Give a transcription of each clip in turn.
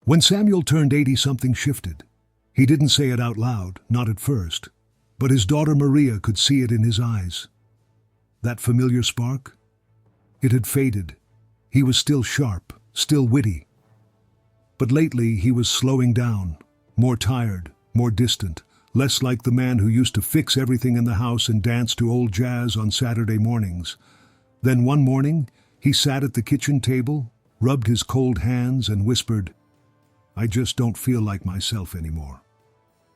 When Samuel turned 80, something shifted. He didn't say it out loud, not at first, but his daughter Maria could see it in his eyes. That familiar spark? It had faded. He was still sharp, still witty. But lately he was slowing down, more tired, more distant, less like the man who used to fix everything in the house and dance to old jazz on Saturday mornings. Then one morning, he sat at the kitchen table, rubbed his cold hands and whispered, "I just don't feel like myself anymore."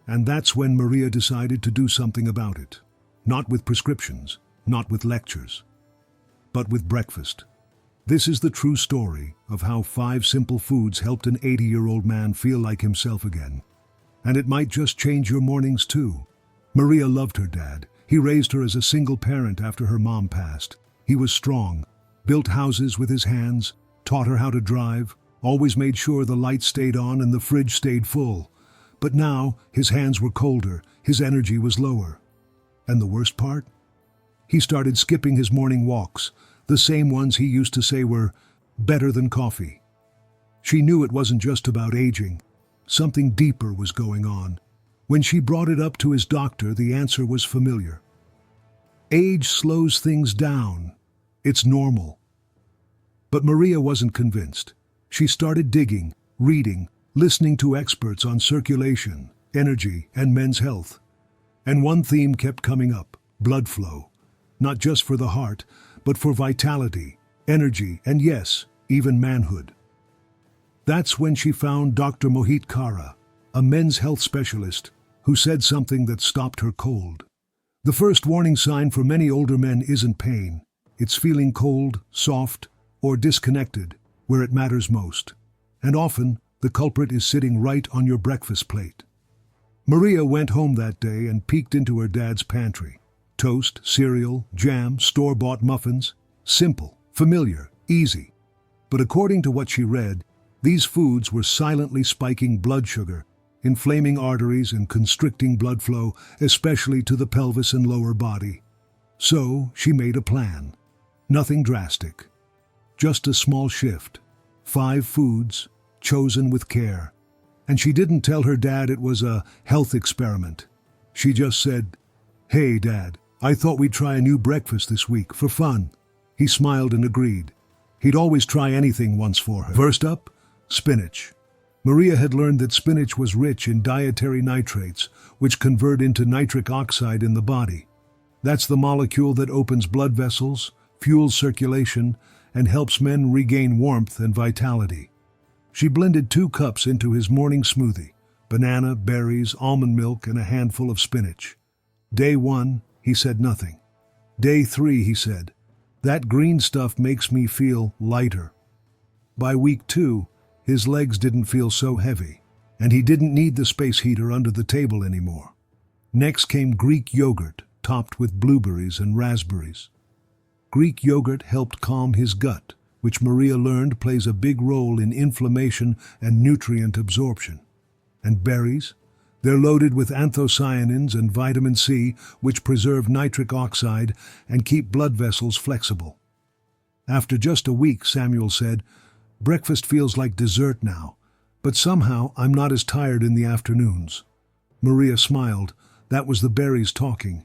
And that's when Maria decided to do something about it. Not with prescriptions, not with lectures, but with breakfast. This is the true story of how 5 simple foods helped an 80-year-old man feel like himself again. And it might just change your mornings too. Maria loved her dad. He raised her as a single parent after her mom passed. He was strong, built houses with his hands, taught her how to drive, always made sure the lights stayed on and the fridge stayed full. But now, his hands were colder, his energy was lower. And the worst part? He started skipping his morning walks, the same ones he used to say were better than coffee. She knew it wasn't just about aging. Something deeper was going on. When she brought it up to his doctor, the answer was familiar. Age slows things down. It's normal. But Maria wasn't convinced. She started digging, reading, listening to experts on circulation, energy, and men's health. And one theme kept coming up: blood flow. Not just for the heart, but for vitality, energy, and yes, even manhood. That's when she found Dr. Mohit Kara, a men's health specialist, who said something that stopped her cold. The first warning sign for many older men isn't pain. It's feeling cold, soft, or disconnected where it matters most. And often, the culprit is sitting right on your breakfast plate. Maria went home that day and peeked into her dad's pantry. Toast, cereal, jam, store-bought muffins. Simple, familiar, easy. But according to what she read, these foods were silently spiking blood sugar, inflaming arteries and constricting blood flow, especially to the pelvis and lower body. So she made a plan. Nothing drastic. Just a small shift. 5 foods, chosen with care. And she didn't tell her dad it was a health experiment. She just said, "Hey, Dad, I thought we'd try a new breakfast this week, for fun." He smiled and agreed. He'd always try anything once for her. First up, spinach. Maria had learned that spinach was rich in dietary nitrates, which convert into nitric oxide in the body. That's the molecule that opens blood vessels, fuels circulation, and helps men regain warmth and vitality. She blended 2 cups into his morning smoothie: banana, berries, almond milk, and a handful of spinach. Day 1, he said nothing. Day 3, he said, "That green stuff makes me feel lighter." By week 2, his legs didn't feel so heavy, and he didn't need the space heater under the table anymore. Next came Greek yogurt, topped with blueberries and raspberries. Greek yogurt helped calm his gut, which Maria learned plays a big role in inflammation and nutrient absorption. And berries? They're loaded with anthocyanins and vitamin C, which preserve nitric oxide and keep blood vessels flexible. After just a week, Samuel said, "Breakfast feels like dessert now, but somehow I'm not as tired in the afternoons." Maria smiled. That was the berries talking.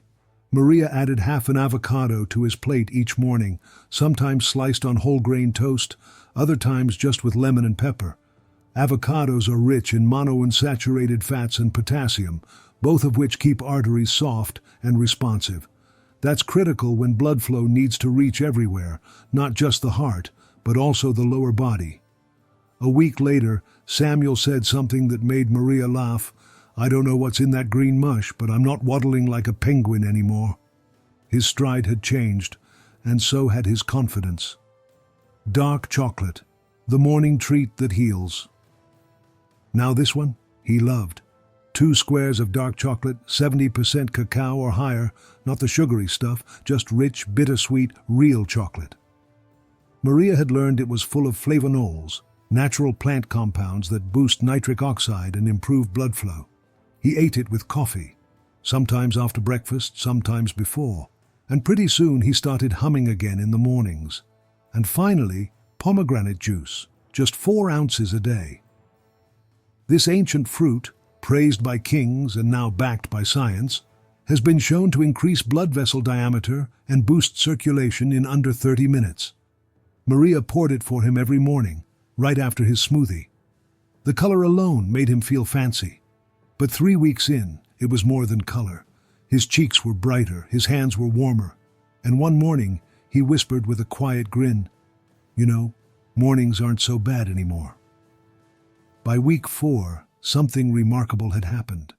Maria added half an avocado to his plate each morning, sometimes sliced on whole grain toast, other times just with lemon and pepper. Avocados are rich in monounsaturated fats and potassium, both of which keep arteries soft and responsive. That's critical when blood flow needs to reach everywhere, not just the heart, but also the lower body. A week later, Samuel said something that made Maria laugh. "I don't know what's in that green mush, but I'm not waddling like a penguin anymore." His stride had changed, and so had his confidence. Dark chocolate, the morning treat that heals. Now this one, he loved. 2 squares of dark chocolate, 70% cacao or higher, not the sugary stuff, just rich, bittersweet, real chocolate. Maria had learned it was full of flavonols, natural plant compounds that boost nitric oxide and improve blood flow. He ate it with coffee, sometimes after breakfast, sometimes before, and pretty soon he started humming again in the mornings. And finally, pomegranate juice, just 4 ounces a day. This ancient fruit, praised by kings and now backed by science, has been shown to increase blood vessel diameter and boost circulation in under 30 minutes. Maria poured it for him every morning, right after his smoothie. The color alone made him feel fancy. But 3 weeks in, it was more than color. His cheeks were brighter, his hands were warmer, and one morning he whispered with a quiet grin, "You know, mornings aren't so bad anymore." By week 4, something remarkable had happened.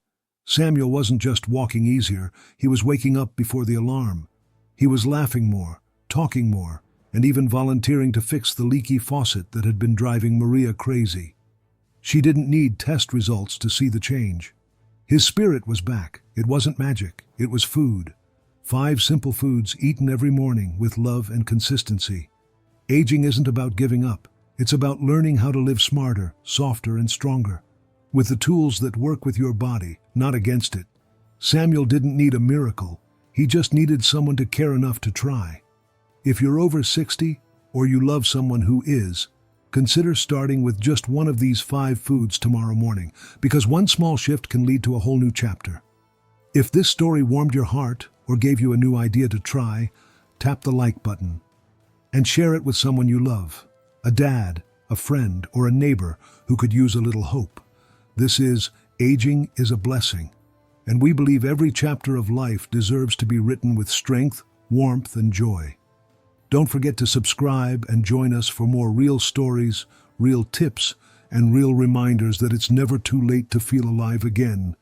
Samuel wasn't just walking easier, he was waking up before the alarm. He was laughing more, talking more, and even volunteering to fix the leaky faucet that had been driving Maria crazy. She didn't need test results to see the change. His spirit was back. It wasn't magic, it was food. 5 simple foods eaten every morning with love and consistency. Aging isn't about giving up. It's about learning how to live smarter, softer, and stronger, with the tools that work with your body, not against it. Samuel didn't need a miracle. He just needed someone to care enough to try. If you're over 60, or you love someone who is, consider starting with just one of these 5 foods tomorrow morning, because one small shift can lead to a whole new chapter. If this story warmed your heart or gave you a new idea to try, tap the like button and share it with someone you love, a dad, a friend, or a neighbor who could use a little hope. This is Aging is a Blessing, and we believe every chapter of life deserves to be written with strength, warmth, and joy. Don't forget to subscribe and join us for more real stories, real tips, and real reminders that it's never too late to feel alive again.